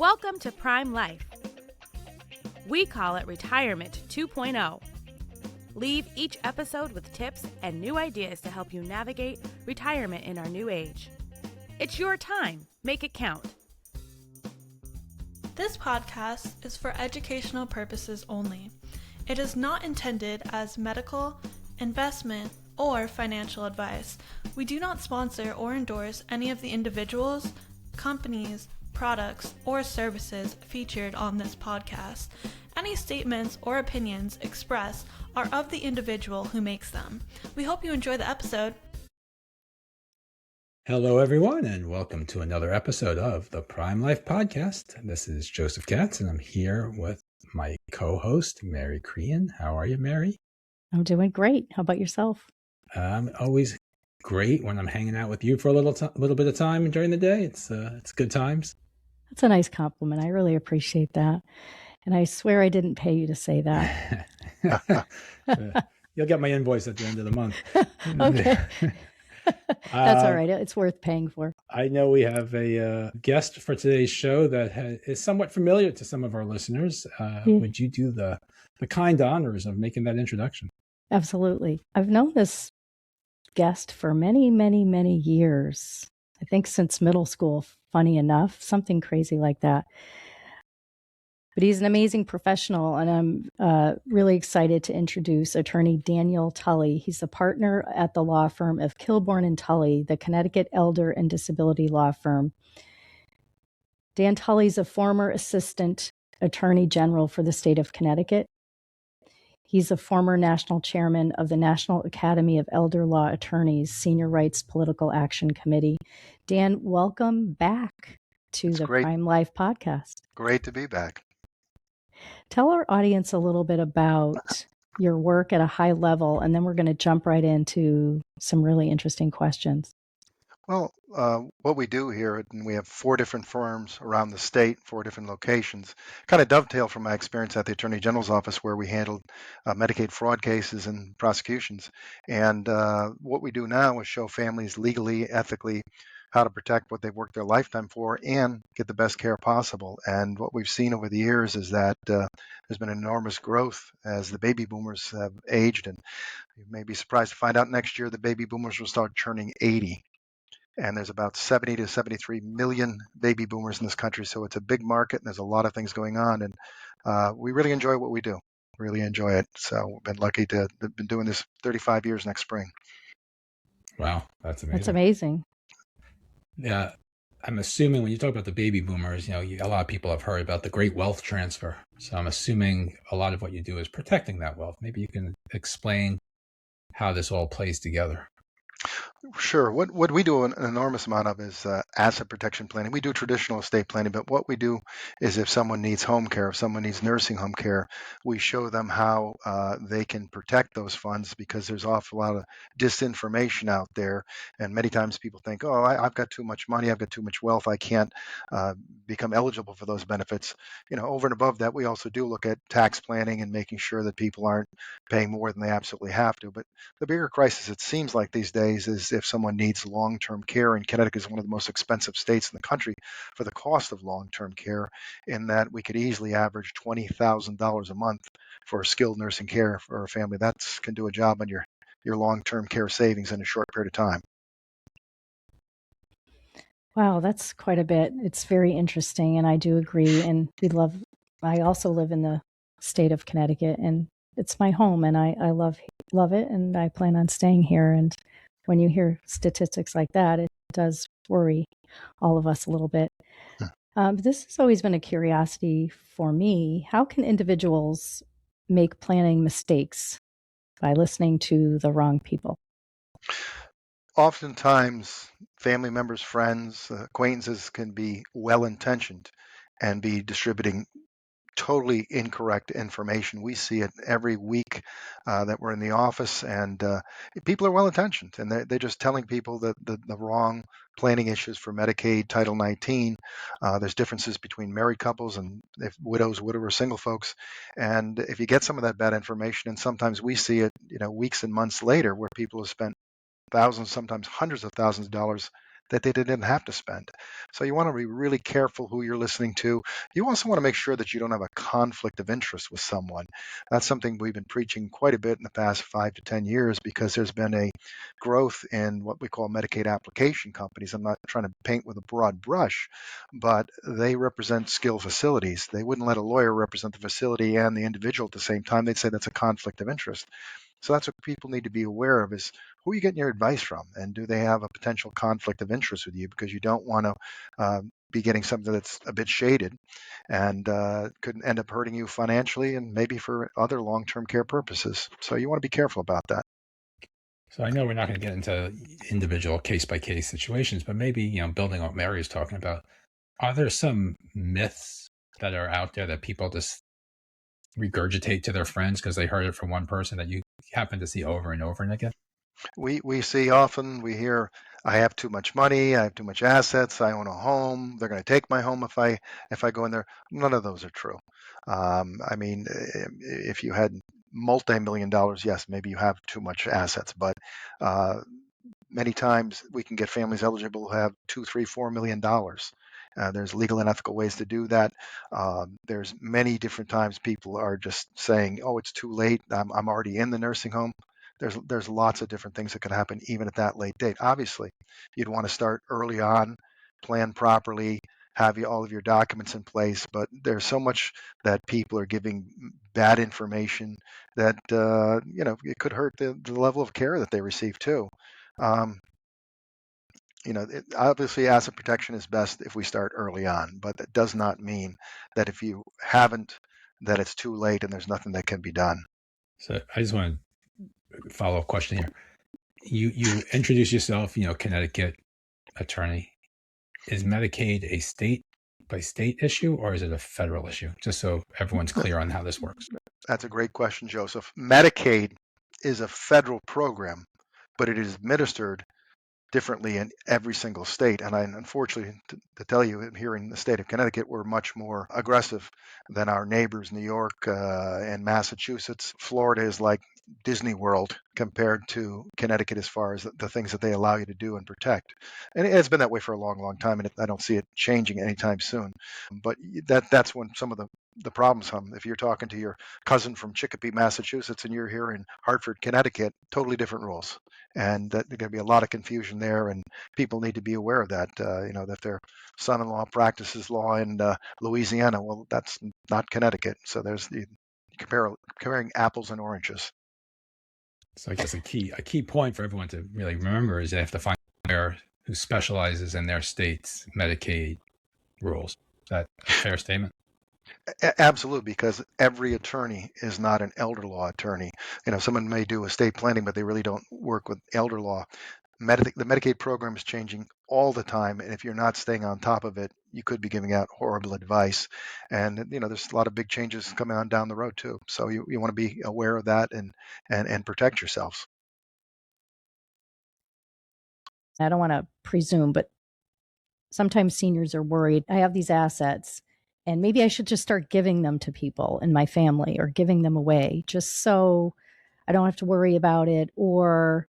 Welcome to Prime Life. We call it Retirement 2.0. Leave each episode with tips and new ideas to help you navigate retirement in our new age. It's your time. Make it count. This podcast is for educational purposes only. It is not intended as medical, investment, or financial advice. We do not sponsor or endorse any of the individuals, companies, products, or services featured on this podcast. Any statements or opinions expressed are of the individual who makes them. We hope you enjoy the episode. Hello, everyone, and welcome to another episode of the Prime Life Podcast. This is Joseph Katz, and I'm here with my co-host, Mary Crean. How are you, Mary? I'm doing great. How about yourself? Always great when I'm hanging out with you for a little bit of time during the day. It's good times. That's a nice compliment. I really appreciate that. And I swear I didn't pay you to say that. You'll get my invoice at the end of the month. Okay. That's all right. It's worth paying for. I know we have a guest for today's show that is somewhat familiar to some of our listeners. Would you do the kind honors of making that introduction? Absolutely. I've known this guest for many, many, many years. I think since middle school, funny enough, something crazy like that. But he's an amazing professional, and I'm really excited to introduce attorney Dan Tully. He's a partner at the law firm of Kilbourne and Tully, the Connecticut elder and disability law firm. Dan Tully is a former assistant attorney general for the state of Connecticut. He's a former national chairman of the National Academy of Elder Law Attorneys Senior Rights Political Action Committee. Dan, welcome back to the Prime Life Podcast. Great to be back. Tell our audience a little bit about your work at a high level, and then we're going to jump right into some really interesting questions. Well, what we do here, and we have 4 different firms around the state, 4 different locations, kind of dovetail from my experience at the Attorney General's office where we handled Medicaid fraud cases and prosecutions. And what we do now is show families legally, ethically, how to protect what they've worked their lifetime for and get the best care possible. And what we've seen over the years is that there's been enormous growth as the baby boomers have aged. And you may be surprised to find out next year the baby boomers will start turning 80. And there's about 70 to 73 million baby boomers in this country. So it's a big market and there's a lot of things going on. And we really enjoy what we do, really enjoy it. So we've been lucky to have been doing this 35 years next spring. Wow, that's amazing. That's amazing. Yeah, I'm assuming when you talk about the baby boomers, a lot of people have heard about the great wealth transfer. So I'm assuming a lot of what you do is protecting that wealth. Maybe you can explain how this all plays together. Sure. What we do an enormous amount of is asset protection planning. We do traditional estate planning, but what we do is if someone needs home care, if someone needs nursing home care, we show them how they can protect those funds because there's an awful lot of disinformation out there. And many times people think, oh, I've got too much money, I've got too much wealth, I can't become eligible for those benefits. Over and above that, we also do look at tax planning and making sure that people aren't paying more than they absolutely have to. But the bigger crisis, it seems like these days, is if someone needs long-term care, and Connecticut is one of the most expensive states in the country for the cost of long-term care, in that we could easily average $20,000 a month for skilled nursing care for a family. That can do a job on your long-term care savings in a short period of time. Wow, that's quite a bit. It's very interesting, and I do agree. And I also live in the state of Connecticut, and it's my home, and I love it, and I plan on staying here. And when you hear statistics like that, it does worry all of us a little bit. This has always been a curiosity for me. How can individuals make planning mistakes by listening to the wrong people? Oftentimes, family members, friends, acquaintances can be well-intentioned and be distributing totally incorrect information. We see it every week that we're in the office, and people are well-intentioned, and they're just telling people that the wrong planning issues for Medicaid, Title 19. There's differences between married couples and if widows, widowers, single folks. And if you get some of that bad information, and sometimes we see it, weeks and months later, where people have spent thousands, sometimes hundreds of thousands of dollars that they didn't have to spend. So you want to be really careful who you're listening to. You also want to make sure that you don't have a conflict of interest with someone. That's something we've been preaching quite a bit in the past 5 to 10 years, because there's been a growth in what we call Medicaid application companies. I'm not trying to paint with a broad brush, but they represent skilled facilities. They wouldn't let a lawyer represent the facility and the individual at the same time. They'd say that's a conflict of interest. So that's what people need to be aware of, is who are you getting your advice from, and do they have a potential conflict of interest with you, because you don't want to be getting something that's a bit shaded and could end up hurting you financially and maybe for other long-term care purposes. So you want to be careful about that. So I know we're not going to get into individual case-by-case situations, but maybe, building on what Mary is talking about, are there some myths that are out there that people just regurgitate to their friends because they heard it from one person that you happen to see over and over and again? We see often, we hear, I have too much money, I have too much assets, I own a home, they're going to take my home if I go in there. None of those are true. I mean, if you had multi-million dollars, yes, maybe you have too much assets, but many times we can get families eligible who have $2, $3, $4 million. There's legal and ethical ways to do that. There's many different times people are just saying, "Oh, it's too late. I'm already in the nursing home." There's lots of different things that could happen even at that late date. Obviously, you'd want to start early on, plan properly, have all of your documents in place. But there's so much that people are giving bad information that it could hurt the level of care that they receive too. Obviously asset protection is best if we start early on, but that does not mean that if you haven't, that it's too late and there's nothing that can be done. So I just want to follow-up question here. You introduce yourself, Connecticut attorney. Is Medicaid a state by state issue, or is it a federal issue? Just so everyone's clear on how this works. That's a great question, Joseph. Medicaid is a federal program, but it is administered differently in every single state. And unfortunately, to tell you, here in the state of Connecticut, we're much more aggressive than our neighbors, New York and Massachusetts. Florida is like Disney World compared to Connecticut as far as the things that they allow you to do and protect. And it's been that way for a long, long time, and I don't see it changing anytime soon. But that's when some of the problems come. If you're talking to your cousin from Chicopee, Massachusetts, and you're here in Hartford, Connecticut, totally different rules. And there's going to be a lot of confusion there, and people need to be aware of that, that their son-in-law practices law in Louisiana. Well, that's not Connecticut. So there's comparing apples and oranges. So I guess a key point for everyone to really remember is they have to find a lawyer who specializes in their state's Medicaid rules. Is that a fair statement? Absolutely, because every attorney is not an elder law attorney. Someone may do estate planning, but they really don't work with elder law. The Medicaid program is changing all the time, and if you're not staying on top of it, you could be giving out horrible advice. And there's a lot of big changes coming on down the road too. So you want to be aware of that and protect yourselves. I don't want to presume, but sometimes seniors are worried. I have these assets, and maybe I should just start giving them to people in my family or giving them away just so I don't have to worry about it. Or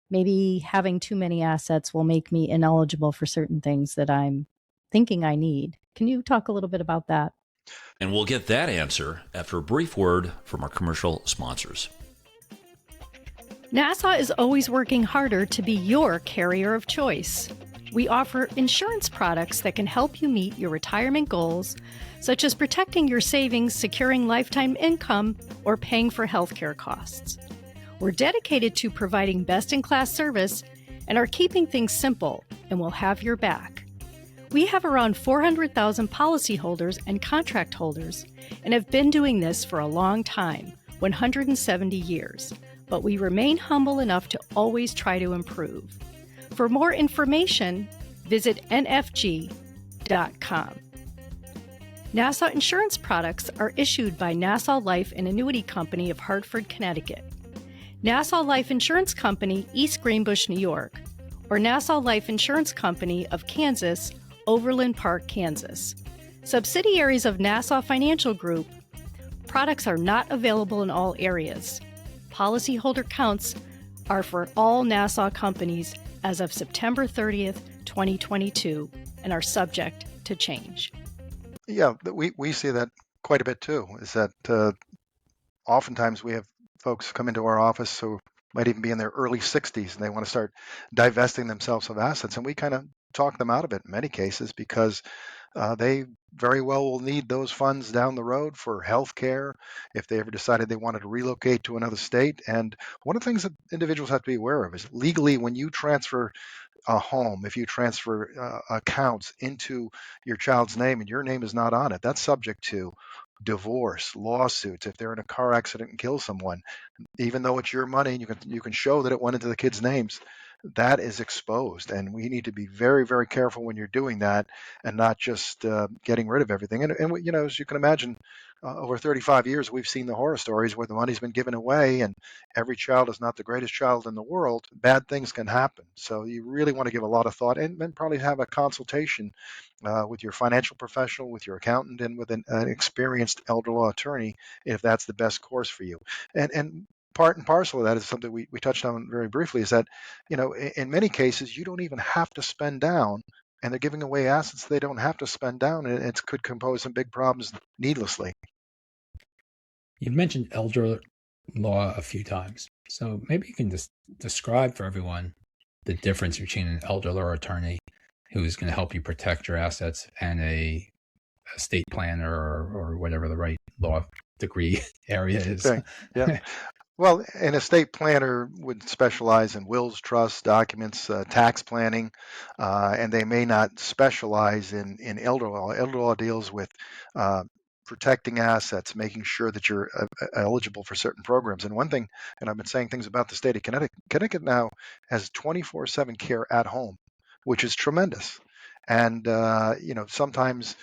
maybe having too many assets will make me ineligible for certain things that I'm thinking I need. Can you talk a little bit about that? And we'll get that answer after a brief word from our commercial sponsors. Nassau is always working harder to be your carrier of choice. We offer insurance products that can help you meet your retirement goals, such as protecting your savings, securing lifetime income, or paying for healthcare costs. We're dedicated to providing best-in-class service and are keeping things simple, and we'll have your back. We have around 400,000 policyholders and contract holders and have been doing this for a long time, 170 years, but we remain humble enough to always try to improve. For more information, visit nfg.com. Nassau insurance products are issued by Nassau Life and Annuity Company of Hartford, Connecticut, Nassau Life Insurance Company, East Greenbush, New York, or Nassau Life Insurance Company of Kansas, Overland Park, Kansas. Subsidiaries of Nassau Financial Group. Products are not available in all areas. Policyholder counts are for all Nassau companies as of September 30th, 2022 and are subject to change. Yeah, we see that quite a bit too, is that oftentimes we have folks come into our office who might even be in their early 60s and they want to start divesting themselves of assets. And we kind of talk them out of it in many cases because they very well will need those funds down the road for health care if they ever decided they wanted to relocate to another state. And one of the things that individuals have to be aware of is legally when you transfer a home, if you transfer accounts into your child's name and your name is not on it, that's subject to divorce, lawsuits. If they're in a car accident and kill someone, even though it's your money and you can show that it went into the kids' names, that is exposed. And we need to be very, very careful when you're doing that and not just getting rid of everything. And you know, as you can imagine, over 35 years, we've seen the horror stories where the money's been given away and every child is not the greatest child in the world. Bad things can happen. So you really want to give a lot of thought and then probably have a consultation with your financial professional, with your accountant, and with an experienced elder law attorney if that's the best course for you. And part and parcel of that is something we touched on very briefly, is that, you know, in many cases, you don't even have to spend down, and they're giving away assets they don't have to spend down, and it could compose some big problems needlessly. You've mentioned elder law a few times. So maybe you can just describe for everyone the difference between an elder law attorney who's going to help you protect your assets and a estate planner or whatever the right law degree area is. Okay. Yeah. Well, an estate planner would specialize in wills, trusts, documents, tax planning, and they may not specialize in elder law. Elder law deals with protecting assets, making sure that you're eligible for certain programs. And one thing, and I've been saying things about the state of Connecticut, Connecticut now has 24/7 care at home, which is tremendous. And, you know, sometimes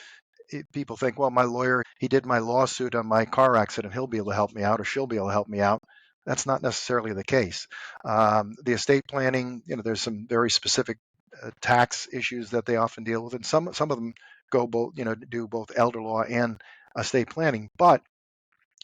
people think, well, my lawyer, he did my lawsuit on my car accident, he'll be able to help me out or she'll be able to help me out. That's not necessarily the case. The estate planning, you know, there's some very specific tax issues that they often deal with, and some of them go both, you know, do both elder law and estate planning. But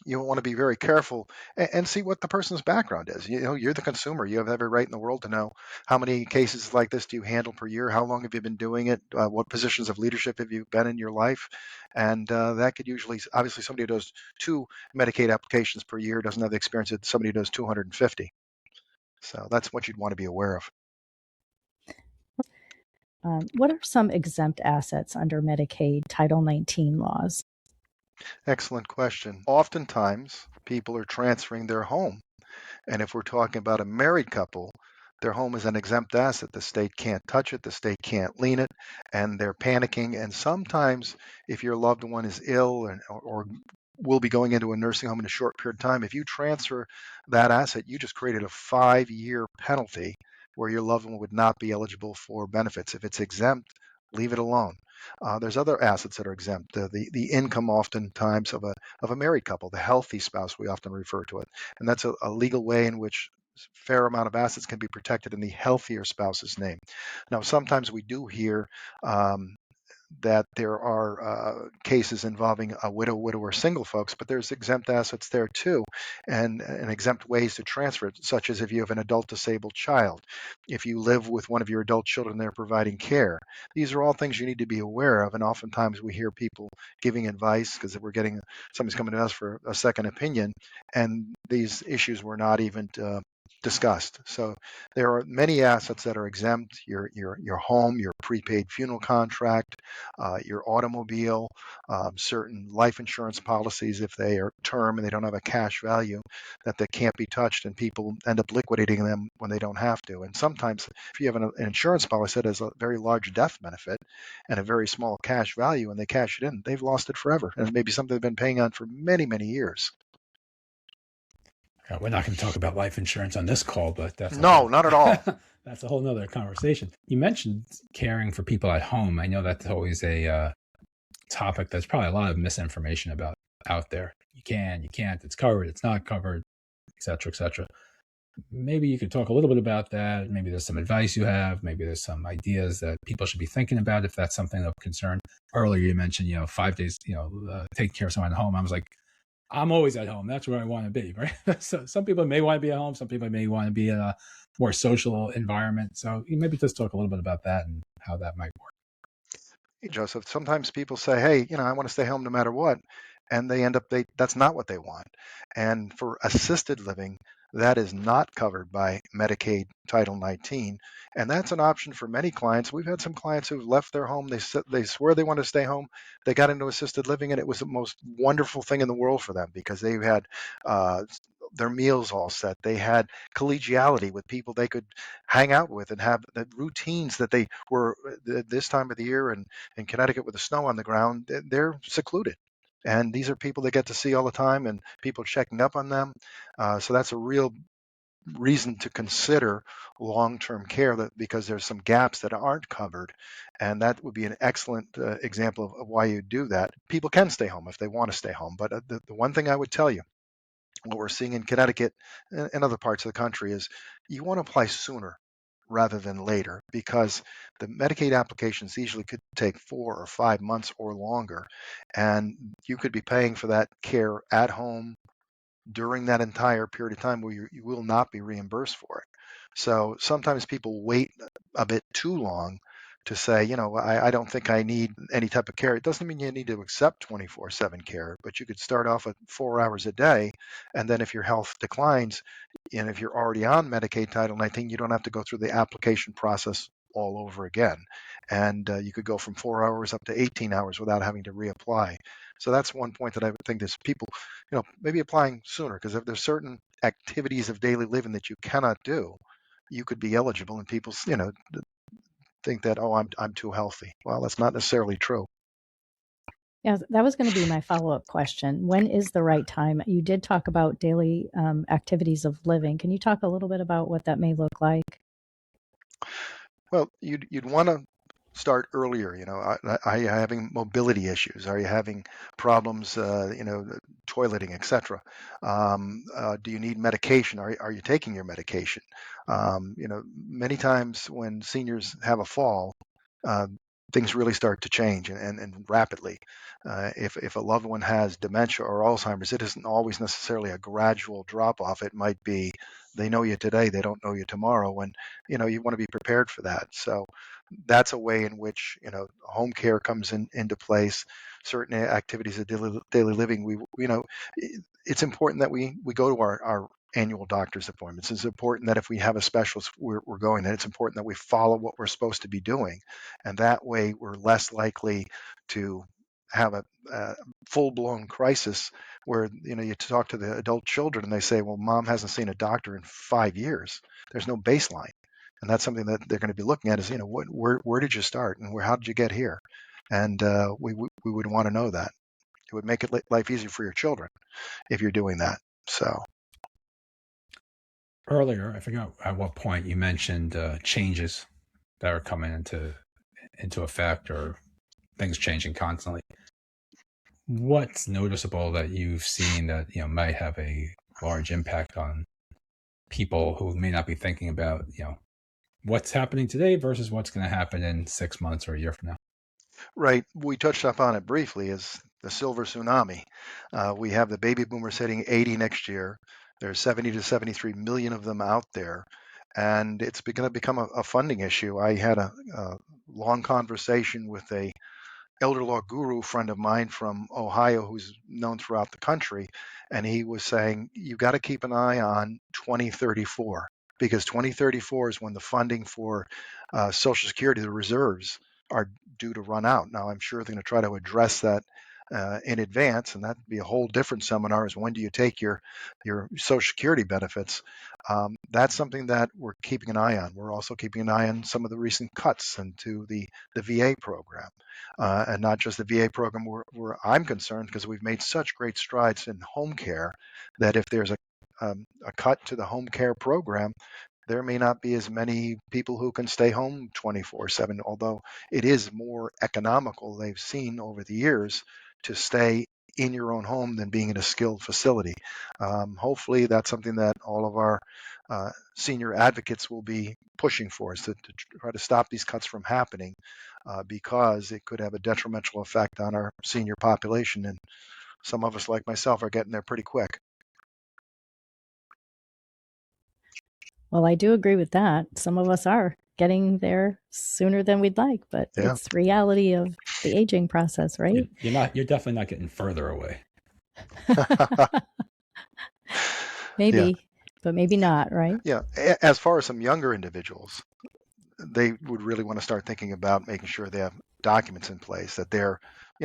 you want to be very careful and see what the person's background is. You know, you're the consumer. You have every right in the world to know how many cases like this do you handle per year? How long have you been doing it? What positions of leadership have you been in your life? And that could usually, obviously, somebody who does 2 Medicaid applications per year doesn't have the experience that somebody who does 250. So that's what you'd want to be aware of. What are some exempt assets under Medicaid Title 19 laws? Excellent question. Oftentimes, people are transferring their home. And if we're talking about a married couple, their home is an exempt asset. The state can't touch it, the state can't lien it, and they're panicking. And sometimes, if your loved one is ill or will be going into a nursing home in a short period of time, if you transfer that asset, you just created a 5-year penalty where your loved one would not be eligible for benefits. If it's exempt, leave it alone. There's other assets that are exempt. The income oftentimes of a married couple, the healthy spouse, we often refer to it, and that's a legal way in which a fair amount of assets can be protected in the healthier spouse's name. Now, sometimes we do hear that there are cases involving a widow, widower, single folks, but there's exempt assets there too, and exempt ways to transfer it, such as if you have an adult disabled child, if you live with one of your adult children, they're providing care. These are all things you need to be aware of, and oftentimes we hear people giving advice because somebody's coming to us for a second opinion, and these issues were not even discussed. So there are many assets that are exempt: your home, your prepaid funeral contract, your automobile, certain life insurance policies if they are term and they don't have a cash value, that they can't be touched, and people end up liquidating them when they don't have to. And sometimes if you have an insurance policy that has a very large death benefit and a very small cash value and they cash it in, they've lost it forever. And it may be something they've been paying on for many, many years. We're not going to talk about life insurance on this call, but that's not at all. That's a whole nother conversation. You mentioned caring for people at home. I know that's always a topic there's probably a lot of misinformation about out there. You can, you can't, it's covered, it's not covered, et cetera, et cetera. Maybe you could talk a little bit about that. Maybe there's some advice you have. Maybe there's some ideas that people should be thinking about if that's something of concern. Earlier you mentioned, 5 days, taking care of someone at home. I was like, I'm always at home. That's where I want to be, right? So some people may want to be at home. Some people may want to be in a more social environment. So you maybe just talk a little bit about that and how that might work. Hey, Joseph, sometimes people say, hey, I want to stay home no matter what. And they end up, that's not what they want. And for assisted living, that is not covered by Medicaid Title 19. And that's an option for many clients. We've had some clients who've left their home. They swear they want to stay home. They got into assisted living, and it was the most wonderful thing in the world for them because they had uh, their meals all set. They had collegiality with people they could hang out with and have the routines that they were this time of the year. And in Connecticut with the snow on the ground, they're secluded. And these are people they get to see all the time and people checking up on them. So that's a real reason to consider long-term care because there's some gaps that aren't covered. And that would be an excellent example of why you do that. People can stay home if they want to stay home. But the one thing I would tell you, what we're seeing in Connecticut and other parts of the country is you want to apply sooner rather than later because the Medicaid applications usually could take 4 or 5 months or longer. And you could be paying for that care at home during that entire period of time where you will not be reimbursed for it. So sometimes people wait a bit too long to say, I don't think I need any type of care. It doesn't mean you need to accept 24/7 care, but you could start off at 4 hours a day. And then if your health declines, and if you're already on Medicaid Title 19, you don't have to go through the application process all over again. And you could go from 4 hours up to 18 hours without having to reapply. So that's one point that I would think is people, maybe applying sooner, because if there's certain activities of daily living that you cannot do, you could be eligible, and people, think that, oh, I'm too healthy. Well, that's not necessarily true. Yeah, that was going to be my follow-up question. When is the right time? You did talk about daily activities of living. Can you talk a little bit about what that may look like? Well, you'd want to start earlier. Are you having mobility issues? Are you having problems, toileting, etc.? Do you need medication? Are you taking your medication? Many times when seniors have a fall, uh, things really start to change and rapidly. If a loved one has dementia or Alzheimer's, it isn't always necessarily a gradual drop off. It might be they know you today, they don't know you tomorrow, and you want to be prepared for that. So that's a way in which home care comes into place. Certain activities of daily living. It's important that we go to our annual doctor's appointments. It's important that if we have a specialist, we're going. And it's important that we follow what we're supposed to be doing, and that way we're less likely to have a full-blown crisis where you talk to the adult children and they say, well, mom hasn't seen a doctor in 5 years. There's no baseline. And that's something that they're going to be looking at is, where did you start and how did you get here? And we would want to know that. It would make life easier for your children if you're doing that. So Earlier, I forgot at what point you mentioned changes that are coming into effect or things changing constantly. What's noticeable that you've seen that might have a large impact on people who may not be thinking about what's happening today versus what's going to happen in 6 months or a year from now? right, we touched up on it briefly, is the silver tsunami. We have the baby boomers hitting 80 next year. There's 70 to 73 million of them out there, and it's going to become a funding issue. I had a long conversation with a elder law guru friend of mine from Ohio who's known throughout the country, and he was saying you got to keep an eye on 2034 because 2034 is when the funding for Social Security, the reserves, are due to run out. Now, I'm sure they're going to try to address that in advance, and that'd be a whole different seminar. Is when do you take your Social Security benefits? That's something that we're keeping an eye on. We're also keeping an eye on some of the recent cuts into the VA program, and not just the VA program where I'm concerned, because we've made such great strides in home care that if there's a cut to the home care program, there may not be as many people who can stay home 24/7, although it is more economical, they've seen over the years, to stay in your own home than being in a skilled facility. Hopefully, that's something that all of our senior advocates will be pushing for us to try to stop these cuts from happening, because it could have a detrimental effect on our senior population. And some of us, like myself, are getting there pretty quick. Well, I do agree with that. Some of us are getting there sooner than we'd like, but Yeah. it's reality of the aging process, right? You're definitely not getting further away. Maybe, Yeah. but maybe not, right? Yeah. As far as some younger individuals, they would really want to start thinking about making sure they have documents in place, that they're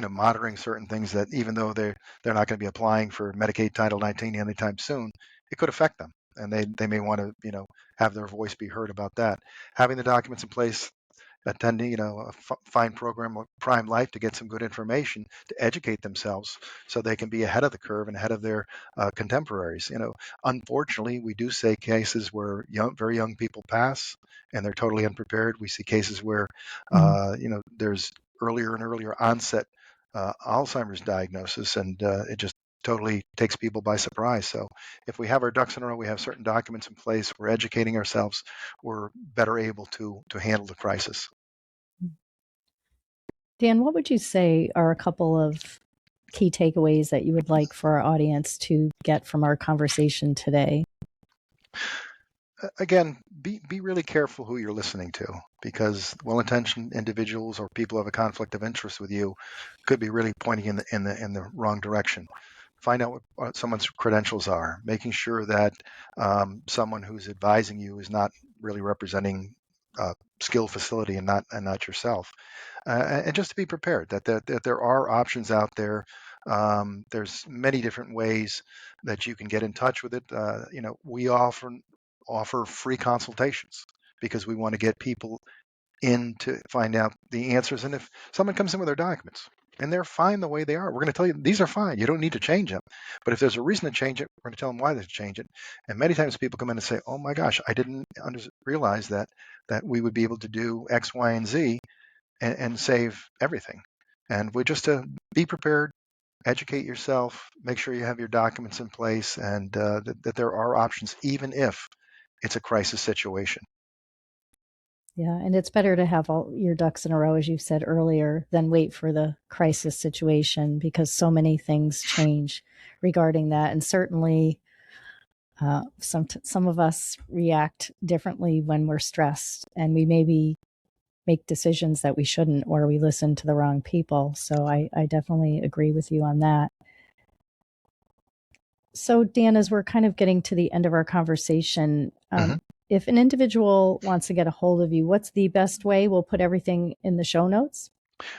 monitoring certain things, that even though they're not going to be applying for Medicaid Title 19 anytime soon, it could affect them, and they may want to have their voice be heard about that. Having the documents in place, attending a fine program like Prime Life to get some good information to educate themselves so they can be ahead of the curve and ahead of their contemporaries. Unfortunately, we do see cases where very young people pass and they're totally unprepared. We see cases where there's earlier and earlier onset Alzheimer's diagnosis, and it just totally takes people by surprise. So if we have our ducks in a row, we have certain documents in place, we're educating ourselves, we're better able to handle the crisis. Dan, what would you say are a couple of key takeaways that you would like for our audience to get from our conversation today? Again, be really careful who you're listening to, because well-intentioned individuals or people who have a conflict of interest with you could be really pointing in the wrong direction. Find out what someone's credentials are, making sure that someone who's advising you is not really representing a skilled facility and not yourself. And just to be prepared that there are options out there. There's many different ways that you can get in touch with it. We offer free consultations because we want to get people in to find out the answers. And if someone comes in with their documents and they're fine the way they are, we're going to tell you these are fine. You don't need to change them. But if there's a reason to change it, we're going to tell them why they should change it. And many times people come in and say, "Oh my gosh, I didn't realize that we would be able to do X, Y, and Z and save everything." And we're just to be prepared, educate yourself, make sure you have your documents in place, and that there are options, even if it's a crisis situation. Yeah, and it's better to have all your ducks in a row, as you said earlier, than wait for the crisis situation, because so many things change regarding that. And certainly some of us react differently when we're stressed, and we maybe make decisions that we shouldn't, or we listen to the wrong people. So I definitely agree with you on that. So Dan, as we're kind of getting to the end of our conversation, if an individual wants to get a hold of you, what's the best way? We'll put everything in the show notes.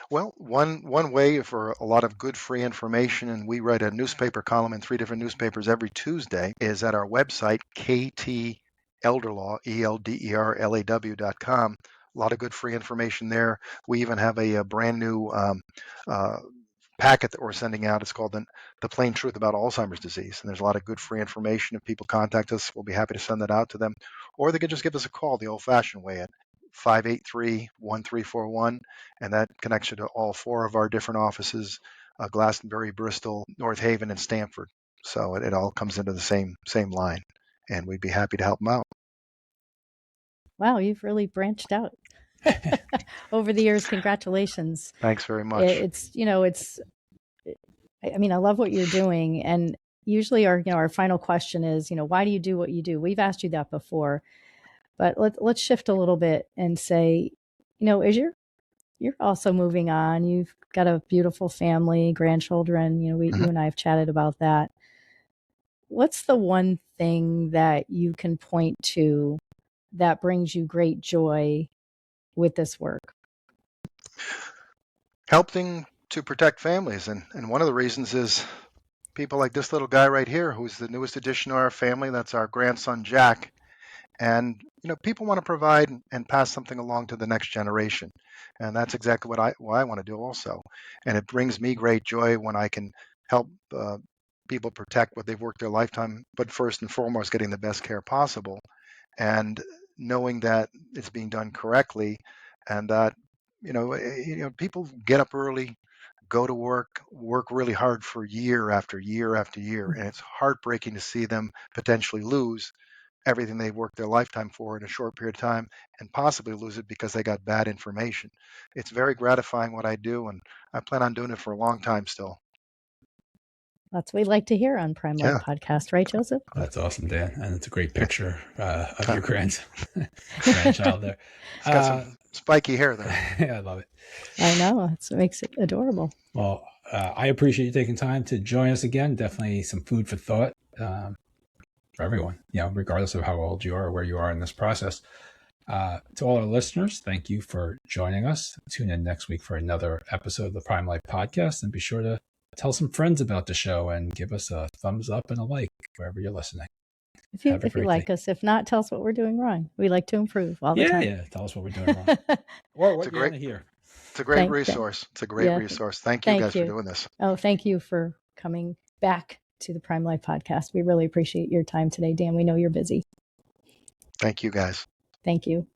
Well, one way for a lot of good free information, and we write a newspaper column in 3 different newspapers every Tuesday, is at our website, KTElderlaw, ELDERLAW.com. A lot of good free information there. We even have a brand new packet that we're sending out. It's called the Plain Truth About Alzheimer's Disease. And there's a lot of good free information. If people contact us, we'll be happy to send that out to them. Or they could just give us a call the old-fashioned way at 583-1341, and that connects you to all 4 of our different offices, Glastonbury, Bristol, North Haven, and Stamford. So it all comes into the same line, and we'd be happy to help them out. Wow, you've really branched out over the years. Congratulations. Thanks very much. I mean, I love what you're doing. And usually our final question is, why do you do what you do? We've asked you that before, but let's shift a little bit and say, as you're also moving on, you've got a beautiful family, grandchildren, you and I have chatted about that. What's the one thing that you can point to that brings you great joy with this work? Helping to protect families. And one of the reasons is people like this little guy right here, who's the newest addition to our family. That's our grandson, Jack. And, people want to provide and pass something along to the next generation. And that's exactly what I want to do also. And it brings me great joy when I can help people protect what they've worked their lifetime, but first and foremost, getting the best care possible and knowing that it's being done correctly, and that, people get up early, go to work really hard for year after year after year. And it's heartbreaking to see them potentially lose everything they've worked their lifetime for in a short period of time, and possibly lose it because they got bad information. It's very gratifying what I do, and I plan on doing it for a long time still. That's what we like to hear on Prime Life Yeah. Podcast, right, Joseph? That's awesome, Dan. And it's a great picture of your grandchild there. It's got some spiky hair there. Yeah, I love it. I know. It makes it adorable. Well, I appreciate you taking time to join us again. Definitely some food for thought for everyone, regardless of how old you are or where you are in this process. To all our listeners, thank you for joining us. Tune in next week for another episode of the Prime Life Podcast, and be sure to tell some friends about the show and give us a thumbs up and a like wherever you're listening. If you like us, if not, tell us what we're doing wrong. We like to improve all the time. Yeah, tell us what we're doing wrong. Or what you want to hear. It's a great resource. It's a great resource. Thank you guys for doing this. Oh, thank you for coming back to the Prime Life Podcast. We really appreciate your time today, Dan. We know you're busy. Thank you, guys. Thank you.